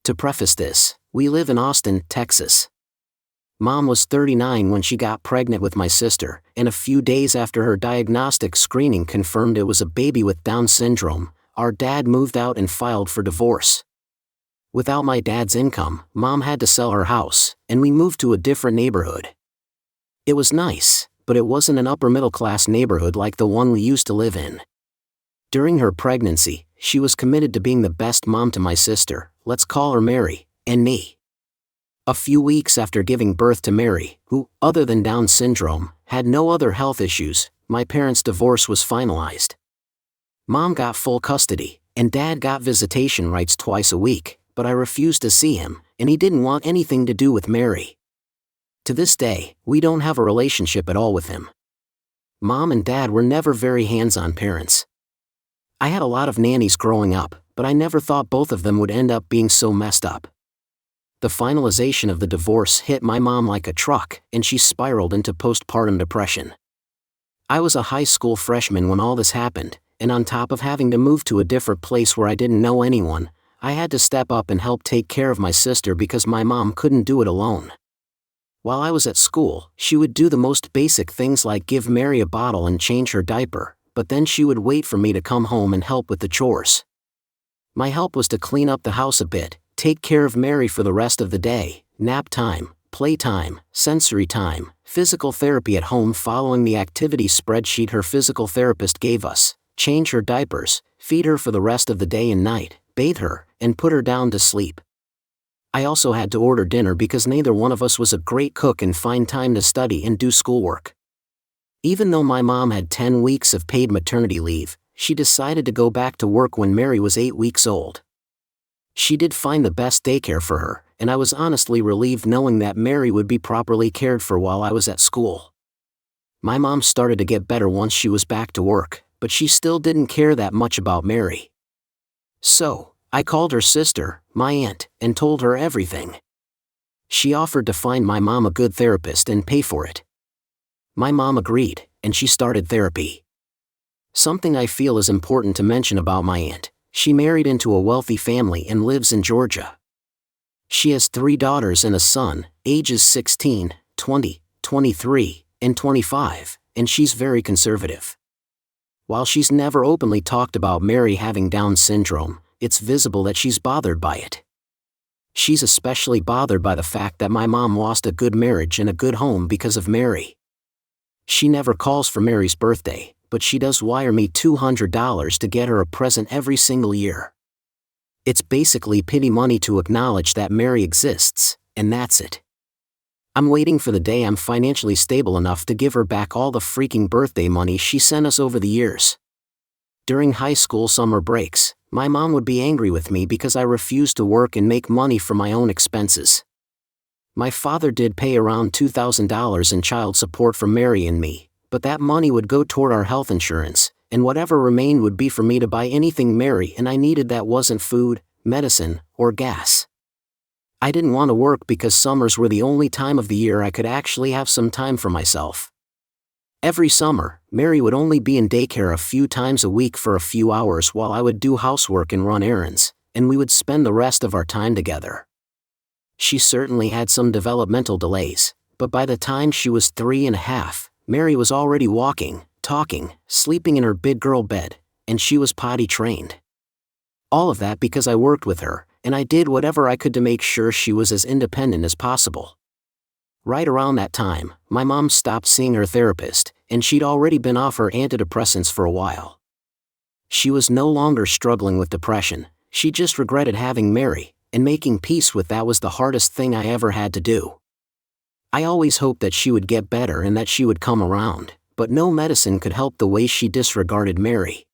To preface this, we live in Austin, Texas. Mom was 39 when she got pregnant with my sister, and a few days after her diagnostic screening confirmed it was a baby with Down syndrome, our dad moved out and filed for divorce. Without my dad's income, Mom had to sell her house, and we moved to a different neighborhood. It was nice, but it wasn't an upper-middle-class neighborhood like the one we used to live in. During her pregnancy, she was committed to being the best mom to my sister, let's call her Mary, and me. A few weeks after giving birth to Mary, who, other than Down syndrome, had no other health issues, my parents' divorce was finalized. Mom got full custody, and Dad got visitation rights twice a week, but I refused to see him, and he didn't want anything to do with Mary. To this day, we don't have a relationship at all with him. Mom and Dad were never very hands-on parents. I had a lot of nannies growing up, but I never thought both of them would end up being so messed up. The finalization of the divorce hit my mom like a truck, and she spiraled into postpartum depression. I was a high school freshman when all this happened, and on top of having to move to a different place where I didn't know anyone, I had to step up and help take care of my sister because my mom couldn't do it alone. While I was at school, she would do the most basic things like give Mary a bottle and change her diaper, but then she would wait for me to come home and help with the chores. My help was to clean up the house a bit, take care of Mary for the rest of the day, nap time, playtime, sensory time, physical therapy at home following the activity spreadsheet her physical therapist gave us, change her diapers, feed her for the rest of the day and night, bathe her, and put her down to sleep. I also had to order dinner because neither one of us was a great cook and find time to study and do schoolwork. Even though my mom had 10 weeks of paid maternity leave, she decided to go back to work when Mary was 8 weeks old. She did find the best daycare for her, and I was honestly relieved knowing that Mary would be properly cared for while I was at school. My mom started to get better once she was back to work, but she still didn't care that much about Mary. So, I called her sister, my aunt, and told her everything. She offered to find my mom a good therapist and pay for it. My mom agreed, and she started therapy. Something I feel is important to mention about my aunt: she married into a wealthy family and lives in Georgia. She has 3 daughters and a son, ages 16, 20, 23, and 25, and she's very conservative. While she's never openly talked about Mary having Down syndrome, it's visible that she's bothered by it. She's especially bothered by the fact that my mom lost a good marriage and a good home because of Mary. She never calls for Mary's birthday, but she does wire me $200 to get her a present every single year. It's basically pity money to acknowledge that Mary exists, and that's it. I'm waiting for the day I'm financially stable enough to give her back all the freaking birthday money she sent us over the years. During high school summer breaks, my mom would be angry with me because I refused to work and make money for my own expenses. My father did pay around $2,000 in child support for Mary and me, but that money would go toward our health insurance, and whatever remained would be for me to buy anything Mary and I needed that wasn't food, medicine, or gas. I didn't want to work because summers were the only time of the year I could actually have some time for myself. Every summer, Mary would only be in daycare a few times a week for a few hours while I would do housework and run errands, and we would spend the rest of our time together. She certainly had some developmental delays, but by the time she was 3.5, Mary was already walking, talking, sleeping in her big girl bed, and she was potty trained. All of that because I worked with her, and I did whatever I could to make sure she was as independent as possible. Right around that time, my mom stopped seeing her therapist, and she'd already been off her antidepressants for a while. She was no longer struggling with depression, she just regretted having Mary, and making peace with that was the hardest thing I ever had to do. I always hoped that she would get better and that she would come around, but no medicine could help the way she disregarded Mary.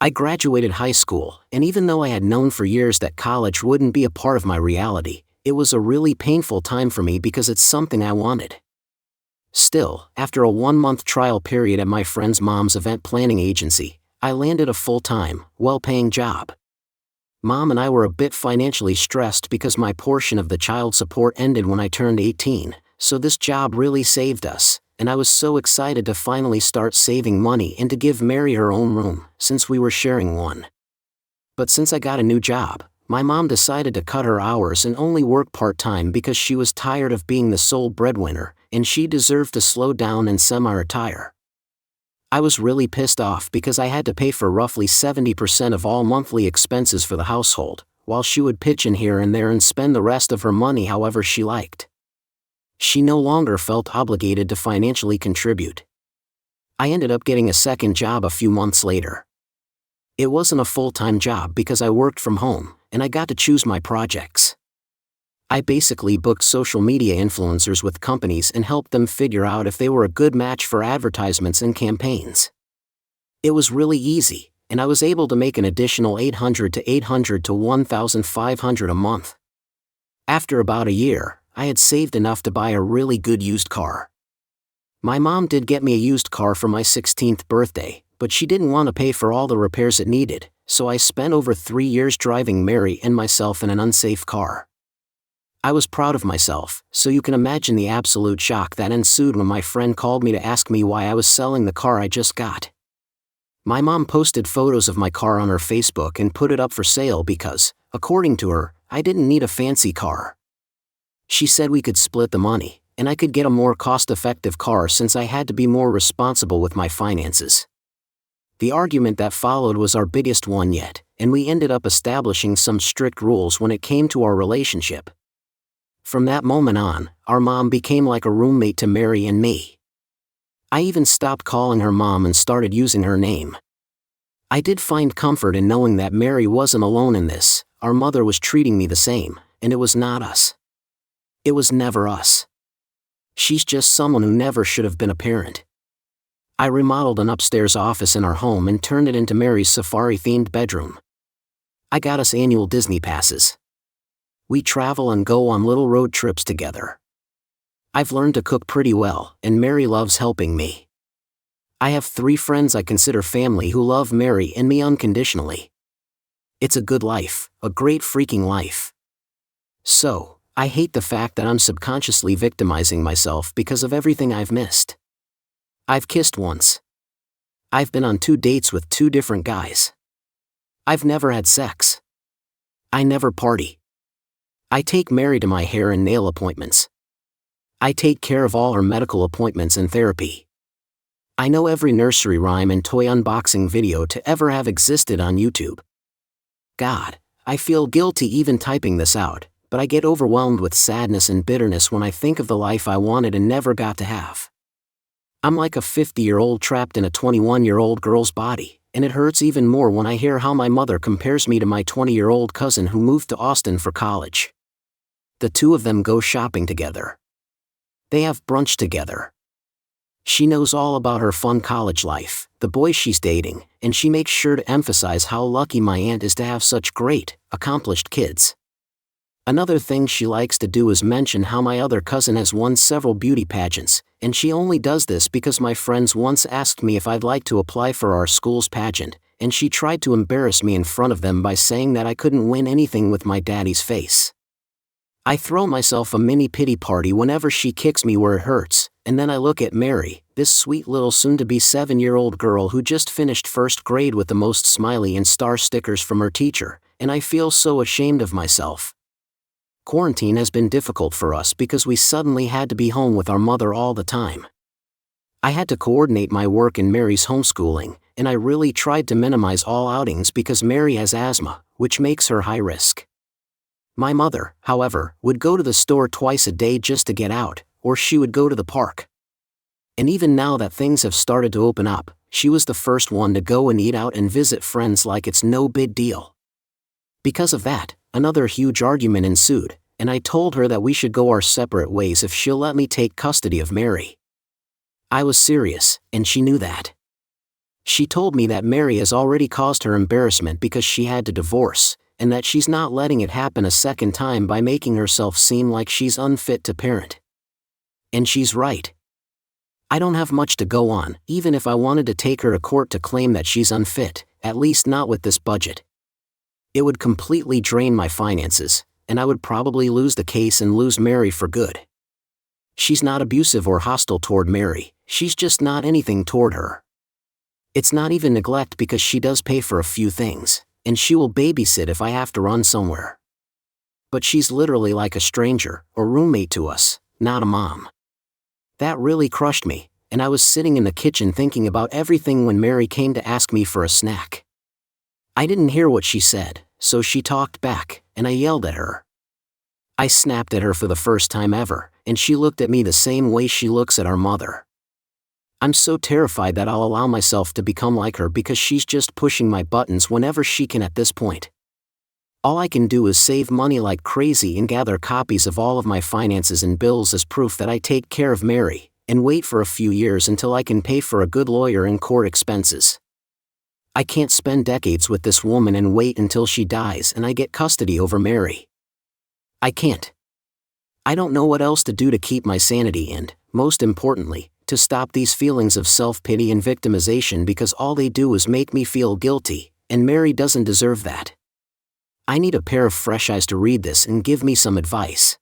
I graduated high school, and even though I had known for years that college wouldn't be a part of my reality, it was a really painful time for me because it's something I wanted. Still, after a 1-month trial period at my friend's mom's event planning agency, I landed a full-time, well-paying job. Mom and I were a bit financially stressed because my portion of the child support ended when I turned 18, so this job really saved us, and I was so excited to finally start saving money and to give Mary her own room, since we were sharing one. But since I got a new job, My mom decided to cut her hours and only work part-time because she was tired of being the sole breadwinner, and she deserved to slow down and semi-retire. I was really pissed off because I had to pay for roughly 70% of all monthly expenses for the household, while she would pitch in here and there and spend the rest of her money however she liked. She no longer felt obligated to financially contribute. I ended up getting a second job a few months later. It wasn't a full-time job because I worked from home, and I got to choose my projects. I basically booked social media influencers with companies and helped them figure out if they were a good match for advertisements and campaigns. It was really easy, and I was able to make an additional $800 to $1,500 a month. After about a year, I had saved enough to buy a really good used car. My mom did get me a used car for my 16th birthday, but she didn't want to pay for all the repairs it needed, so I spent over 3 years driving Mary and myself in an unsafe car. I was proud of myself, so you can imagine the absolute shock that ensued when my friend called me to ask me why I was selling the car I just got. My mom posted photos of my car on her Facebook and put it up for sale because, according to her, I didn't need a fancy car. She said we could split the money, and I could get a more cost-effective car since I had to be more responsible with my finances. The argument that followed was our biggest one yet, and we ended up establishing some strict rules when it came to our relationship. From that moment on, our mom became like a roommate to Mary and me. I even stopped calling her mom and started using her name. I did find comfort in knowing that Mary wasn't alone in this. Our mother was treating me the same, and it was not us. It was never us. She's just someone who never should have been a parent. I remodeled an upstairs office in our home and turned it into Mary's safari-themed bedroom. I got us annual Disney passes. We travel and go on little road trips together. I've learned to cook pretty well, and Mary loves helping me. I have 3 friends I consider family who love Mary and me unconditionally. It's a good life, a great freaking life. So, I hate the fact that I'm subconsciously victimizing myself because of everything I've missed. I've kissed once. I've been on 2 dates with 2 different guys. I've never had sex. I never party. I take Mary to my hair and nail appointments. I take care of all her medical appointments and therapy. I know every nursery rhyme and toy unboxing video to ever have existed on YouTube. God, I feel guilty even typing this out, but I get overwhelmed with sadness and bitterness when I think of the life I wanted and never got to have. I'm like a 50-year-old trapped in a 21-year-old girl's body, and it hurts even more when I hear how my mother compares me to my 20-year-old cousin who moved to Austin for college. The 2 of them go shopping together. They have brunch together. She knows all about her fun college life, the boys she's dating, and she makes sure to emphasize how lucky my aunt is to have such great, accomplished kids. Another thing she likes to do is mention how my other cousin has won several beauty pageants, and she only does this because my friends once asked me if I'd like to apply for our school's pageant, and she tried to embarrass me in front of them by saying that I couldn't win anything with my daddy's face. I throw myself a mini pity party whenever she kicks me where it hurts, and then I look at Mary, this sweet little soon-to-be 7-year-old girl who just finished 1st grade with the most smiley and star stickers from her teacher, and I feel so ashamed of myself. Quarantine has been difficult for us because we suddenly had to be home with our mother all the time. I had to coordinate my work and Mary's homeschooling, and I really tried to minimize all outings because Mary has asthma, which makes her high risk. My mother, however, would go to the store twice a day just to get out, or she would go to the park. And even now that things have started to open up, she was the first one to go and eat out and visit friends like it's no big deal. Because of that, another huge argument ensued, and I told her that we should go our separate ways if she'll let me take custody of Mary. I was serious, and she knew that. She told me that Mary has already caused her embarrassment because she had to divorce, and that she's not letting it happen a second time by making herself seem like she's unfit to parent. And she's right. I don't have much to go on, even if I wanted to take her to court to claim that she's unfit, at least not with this budget. It would completely drain my finances, and I would probably lose the case and lose Mary for good. She's not abusive or hostile toward Mary, she's just not anything toward her. It's not even neglect because she does pay for a few things, and she will babysit if I have to run somewhere. But she's literally like a stranger, or roommate to us, not a mom. That really crushed me, and I was sitting in the kitchen thinking about everything when Mary came to ask me for a snack. I didn't hear what she said, so she talked back, and I yelled at her. I snapped at her for the first time ever, and she looked at me the same way she looks at our mother. I'm so terrified that I'll allow myself to become like her because she's just pushing my buttons whenever she can at this point. All I can do is save money like crazy and gather copies of all of my finances and bills as proof that I take care of Mary, and wait for a few years until I can pay for a good lawyer and court expenses. I can't spend decades with this woman and wait until she dies and I get custody over Mary. I can't. I don't know what else to do to keep my sanity and, most importantly, to stop these feelings of self-pity and victimization because all they do is make me feel guilty, and Mary doesn't deserve that. I need a pair of fresh eyes to read this and give me some advice.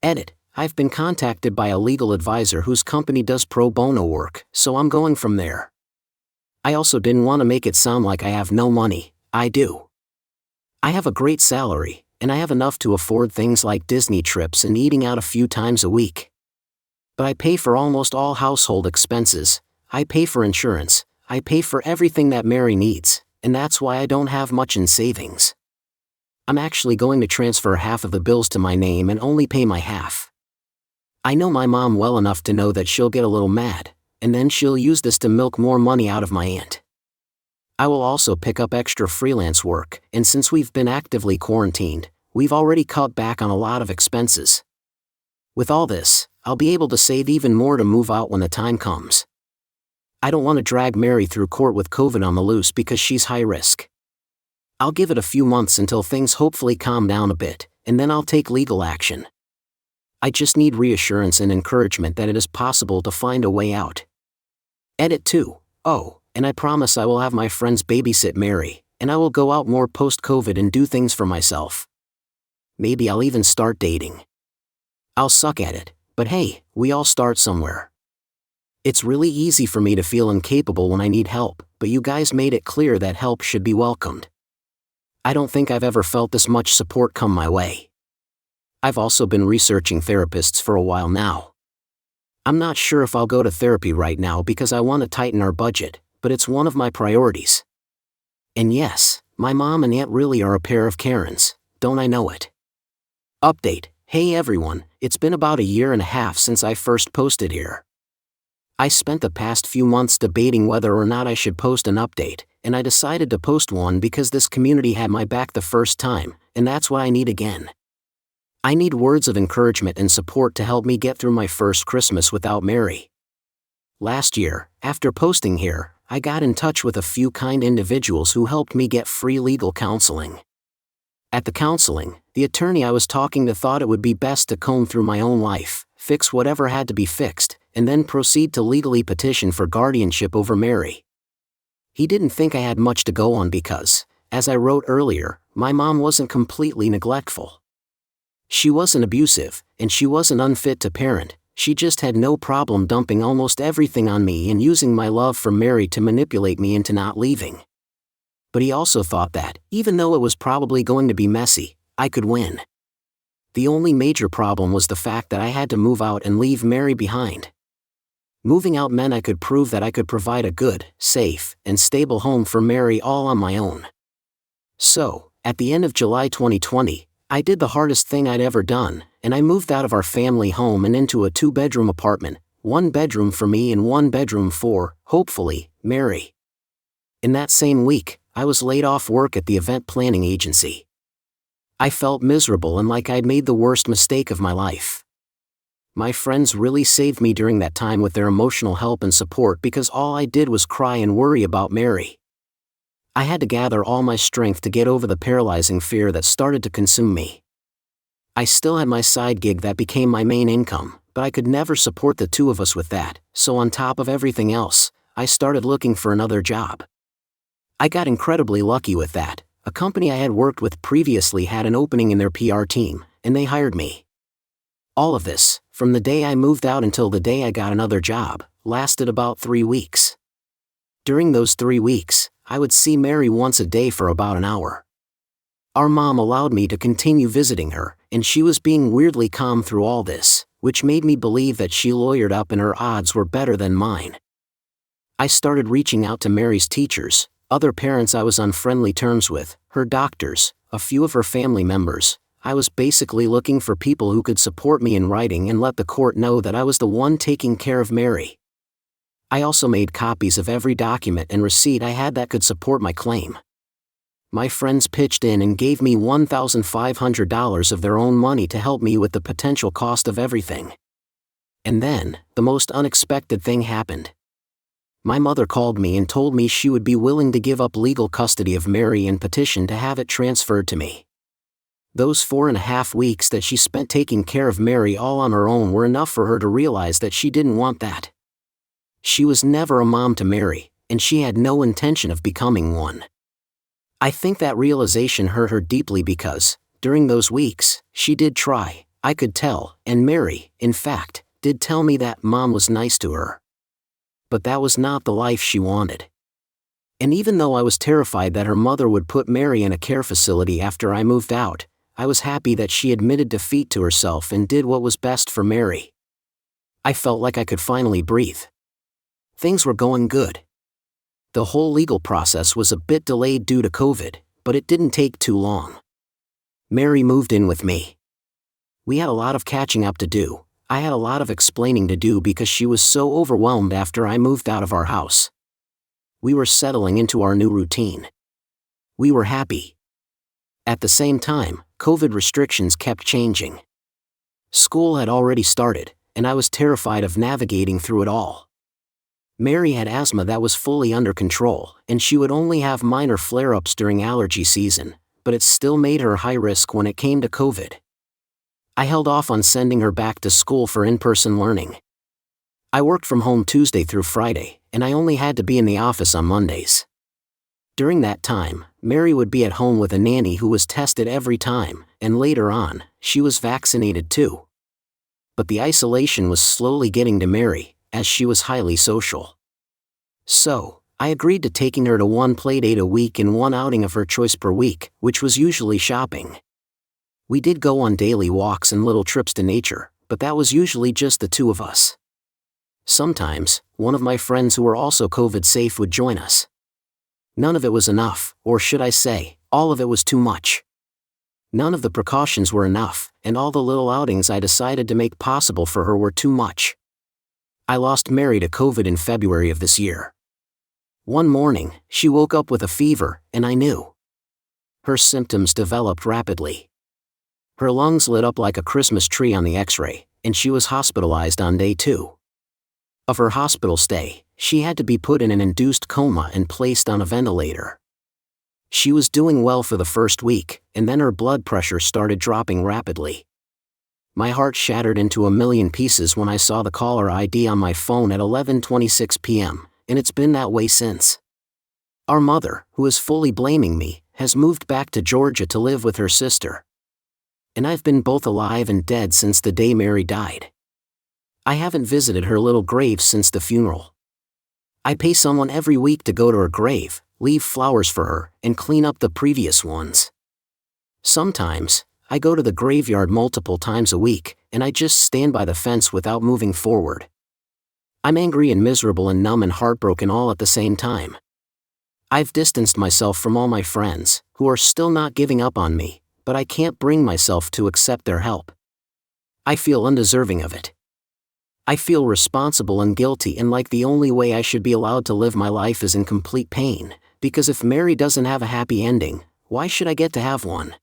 Edit: I've been contacted by a legal advisor whose company does pro bono work, so I'm going from there. I also didn't want to make it sound like I have no money. I do. I have a great salary, and I have enough to afford things like Disney trips and eating out a few times a week. But I pay for almost all household expenses, I pay for insurance, I pay for everything that Mary needs, and that's why I don't have much in savings. I'm actually going to transfer half of the bills to my name and only pay my half. I know my mom well enough to know that she'll get a little mad, and then she'll use this to milk more money out of my aunt. I will also pick up extra freelance work, and since we've been actively quarantined, we've already cut back on a lot of expenses. With all this, I'll be able to save even more to move out when the time comes. I don't want to drag Mary through court with COVID on the loose because she's high risk. I'll give it a few months until things hopefully calm down a bit, and then I'll take legal action. I just need reassurance and encouragement that it is possible to find a way out. Edit 2. Oh, and I promise I will have my friends babysit Mary, and I will go out more post-COVID and do things for myself. Maybe I'll even start dating. I'll suck at it, but hey, we all start somewhere. It's really easy for me to feel incapable when I need help, but you guys made it clear that help should be welcomed. I don't think I've ever felt this much support come my way. I've also been researching therapists for a while now. I'm not sure if I'll go to therapy right now because I want to tighten our budget, but it's one of my priorities. And yes, my mom and aunt really are a pair of Karens, don't I know it? Update: Hey everyone, it's been about 1.5 years since I first posted here. I spent the past few months debating whether or not I should post an update, and I decided to post one because this community had my back the first time, and that's what I need again. I need words of encouragement and support to help me get through my first Christmas without Mary. Last year, after posting here, I got in touch with a few kind individuals who helped me get free legal counseling. At the counseling, the attorney I was talking to thought it would be best to comb through my own life, fix whatever had to be fixed, and then proceed to legally petition for guardianship over Mary. He didn't think I had much to go on because, as I wrote earlier, my mom wasn't completely neglectful. She wasn't abusive, and she wasn't unfit to parent, she just had no problem dumping almost everything on me and using my love for Mary to manipulate me into not leaving. But he also thought that, even though it was probably going to be messy, I could win. The only major problem was the fact that I had to move out and leave Mary behind. Moving out meant I could prove that I could provide a good, safe, and stable home for Mary all on my own. So, at the end of July 2020, I did the hardest thing I'd ever done, and I moved out of our family home and into a 2-bedroom apartment, 1 bedroom for me and 1 bedroom for, hopefully, Mary. In that same week, I was laid off work at the event planning agency. I felt miserable and like I'd made the worst mistake of my life. My friends really saved me during that time with their emotional help and support because all I did was cry and worry about Mary. I had to gather all my strength to get over the paralyzing fear that started to consume me. I still had my side gig that became my main income, but I could never support the two of us with that, so on top of everything else, I started looking for another job. I got incredibly lucky with that. A company I had worked with previously had an opening in their PR team, and they hired me. All of this, from the day I moved out until the day I got another job, lasted about 3 weeks. During those 3 weeks, I would see Mary once a day for about an hour. Our mom allowed me to continue visiting her, and she was being weirdly calm through all this, which made me believe that she lawyered up and her odds were better than mine. I started reaching out to Mary's teachers, other parents I was on friendly terms with, her doctors, a few of her family members. I was basically looking for people who could support me in writing and let the court know that I was the one taking care of Mary. I also made copies of every document and receipt I had that could support my claim. My friends pitched in and gave me $1,500 of their own money to help me with the potential cost of everything. And then, the most unexpected thing happened. My mother called me and told me she would be willing to give up legal custody of Mary and petition to have it transferred to me. Those 4.5 weeks that she spent taking care of Mary all on her own were enough for her to realize that she didn't want that. She was never a mom to Mary, and she had no intention of becoming one. I think that realization hurt her deeply because, during those weeks, she did try, I could tell, and Mary, in fact, did tell me that Mom was nice to her. But that was not the life she wanted. And even though I was terrified that her mother would put Mary in a care facility after I moved out, I was happy that she admitted defeat to herself and did what was best for Mary. I felt like I could finally breathe. Things were going good. The whole legal process was a bit delayed due to COVID, but it didn't take too long. Mary moved in with me. We had a lot of catching up to do. I had a lot of explaining to do because she was so overwhelmed after I moved out of our house. We were settling into our new routine. We were happy. At the same time, COVID restrictions kept changing. School had already started, and I was terrified of navigating through it all. Mary had asthma that was fully under control, and she would only have minor flare-ups during allergy season, but it still made her high risk when it came to COVID. I held off on sending her back to school for in-person learning. I worked from home Tuesday through Friday, and I only had to be in the office on Mondays. During that time, Mary would be at home with a nanny who was tested every time, and later on, she was vaccinated too. But the isolation was slowly getting to Mary, as she was highly social. So, I agreed to taking her to one playdate a week and one outing of her choice per week, which was usually shopping. We did go on daily walks and little trips to nature, but that was usually just the two of us. Sometimes, one of my friends who were also COVID safe would join us. None of it was enough, or should I say, all of it was too much. None of the precautions were enough, and all the little outings I decided to make possible for her were too much. I lost Mary to COVID in February of this year. One morning, she woke up with a fever, and I knew. Her symptoms developed rapidly. Her lungs lit up like a Christmas tree on the X-ray, and she was hospitalized on day 2. Of her hospital stay, she had to be put in an induced coma and placed on a ventilator. She was doing well for the first week, and then her blood pressure started dropping rapidly. My heart shattered into a million pieces when I saw the caller ID on my phone at 11:26 p.m., and it's been that way since. Our mother, who is fully blaming me, has moved back to Georgia to live with her sister. And I've been both alive and dead since the day Mary died. I haven't visited her little grave since the funeral. I pay someone every week to go to her grave, leave flowers for her, and clean up the previous ones. Sometimes, I go to the graveyard multiple times a week, and I just stand by the fence without moving forward. I'm angry and miserable and numb and heartbroken all at the same time. I've distanced myself from all my friends, who are still not giving up on me, but I can't bring myself to accept their help. I feel undeserving of it. I feel responsible and guilty and like the only way I should be allowed to live my life is in complete pain, because if Mary doesn't have a happy ending, why should I get to have one?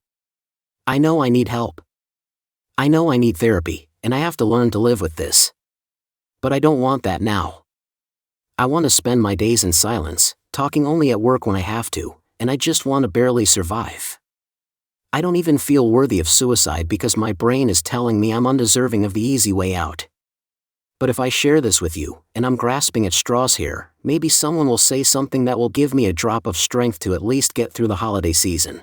I know I need help. I know I need therapy, and I have to learn to live with this. But I don't want that now. I want to spend my days in silence, talking only at work when I have to, and I just want to barely survive. I don't even feel worthy of suicide because my brain is telling me I'm undeserving of the easy way out. But if I share this with you, and I'm grasping at straws here, maybe someone will say something that will give me a drop of strength to at least get through the holiday season.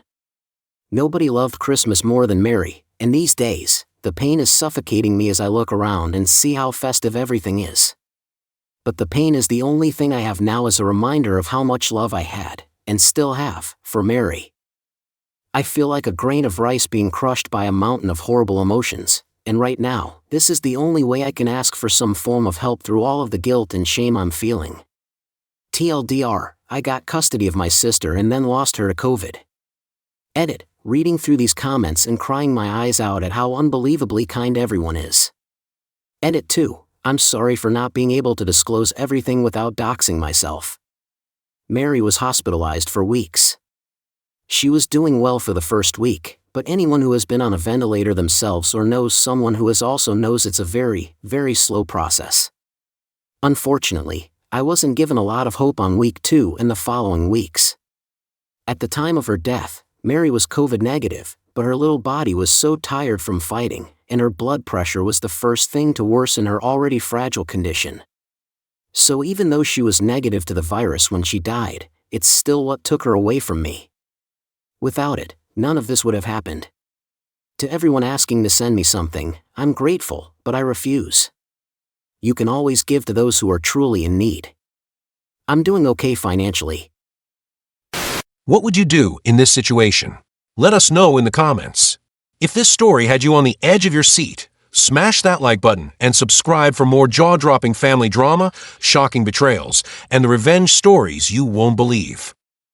Nobody loved Christmas more than Mary, and these days, the pain is suffocating me as I look around and see how festive everything is. But the pain is the only thing I have now as a reminder of how much love I had, and still have, for Mary. I feel like a grain of rice being crushed by a mountain of horrible emotions, and right now, this is the only way I can ask for some form of help through all of the guilt and shame I'm feeling. TLDR, I got custody of my sister and then lost her to COVID. Edit, reading through these comments and crying my eyes out at how unbelievably kind everyone is. Edit 2, I'm sorry for not being able to disclose everything without doxing myself. Mary was hospitalized for weeks. She was doing well for the first week, but anyone who has been on a ventilator themselves or knows someone who has also knows it's a very, very slow process. Unfortunately, I wasn't given a lot of hope on week 2 and the following weeks. At the time of her death, Mary was COVID negative, but her little body was so tired from fighting, and her blood pressure was the first thing to worsen her already fragile condition. So even though she was negative to the virus when she died, it's still what took her away from me. Without it, none of this would have happened. To everyone asking to send me something, I'm grateful, but I refuse. You can always give to those who are truly in need. I'm doing okay financially. What would you do in this situation? Let us know in the comments. If this story had you on the edge of your seat, smash that like button and subscribe for more jaw-dropping family drama, shocking betrayals, and the revenge stories you won't believe.